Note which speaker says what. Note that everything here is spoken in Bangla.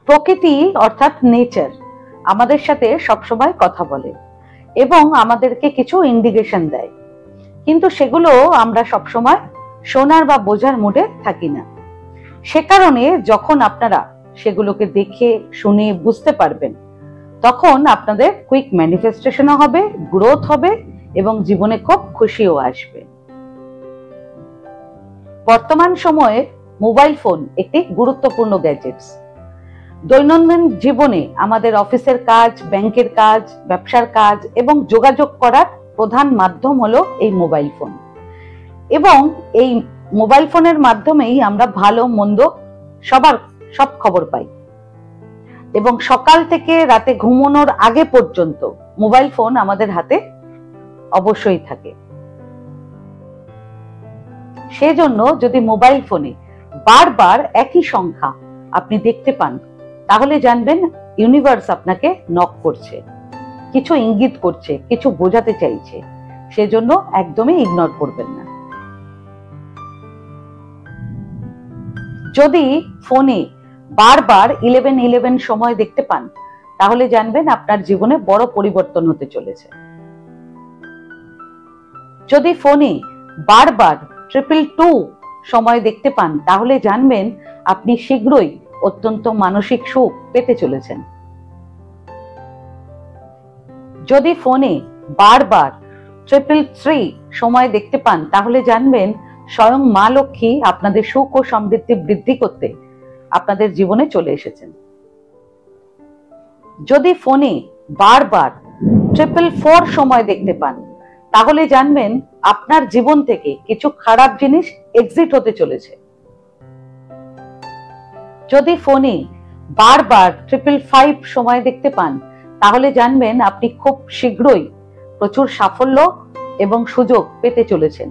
Speaker 1: প্রকৃতি অর্থাৎ নেচার আমাদের সাথে সবসময় কথা বলে এবং আমাদেরকে কিছু ইন্ডিকেশন দেয়, কিন্তু সেগুলো আমরা সবসময় শোনার বা বোঝার মুডে থাকি না। সে কারণে যখন আপনারা সেগুলোকে দেখে শুনে বুঝতে পারবেন, তখন আপনাদের কুইক ম্যানিফেস্টেশনও হবে, গ্রোথ হবে এবং জীবনে খুব খুশিও আসবে। বর্তমান সময়ে মোবাইল ফোন একটি গুরুত্বপূর্ণ গ্যাজেটস। দৈনন্দিন জীবনে আমাদের অফিসের কাজ, ব্যাংকের কাজ, ব্যবসার কাজ এবং যোগাযোগ করার প্রধান মাধ্যম হলো এই মোবাইল ফোন। এবং এই মোবাইল ফোনের মাধ্যমেই আমরা ভালো মন্দ সব খবর পাই এবং সকাল থেকে রাতে ঘুমানোর আগে পর্যন্ত মোবাইল ফোন আমাদের হাতে অবশ্যই থাকে। সেজন্য যদি মোবাইল ফোনে বারবার একই সংখ্যা আপনি দেখতে পান, তাহলে জানবেন ইউনিভার্স আপনাকে নক করছে, কিছু ইঙ্গিত করছে, কিছু বোঝাতে চাইছে। সেজন্য একদমই ইগনোর করবেন না। যদি ফোনে বারবার 11:11 সময় দেখতে পান, তাহলে জানবেন আপনার জীবনে বড় পরিবর্তন হতে চলেছে। যদি ফোনে বারবার 222 সময় দেখতে পান, তাহলে জানবেন আপনি শীঘ্রই অত্যন্ত মানসিক সুখ পেতে চলেছেন। যদি ফোনে বারবার 333 সময় দেখতে পান, তাহলে জানবেন স্বয়ং মা লক্ষ্মী আপনাদের সুখ ও সমৃদ্ধি বৃদ্ধি করতে আপনাদের জীবনে চলে এসেছেন। যদি ফোনে বারবার 444 সময় দেখতে পান, তাহলে জানবেন আপনার জীবন থেকে কিছু খারাপ জিনিস এক্সিট হতে চলেছে। যদি ফোনে বারবার 555 সময় দেখতে পান, তাহলে জানবেন আপনি খুব শীঘ্রই প্রচুর সাফল্য এবং সুযোগ পেতে চলেছেন।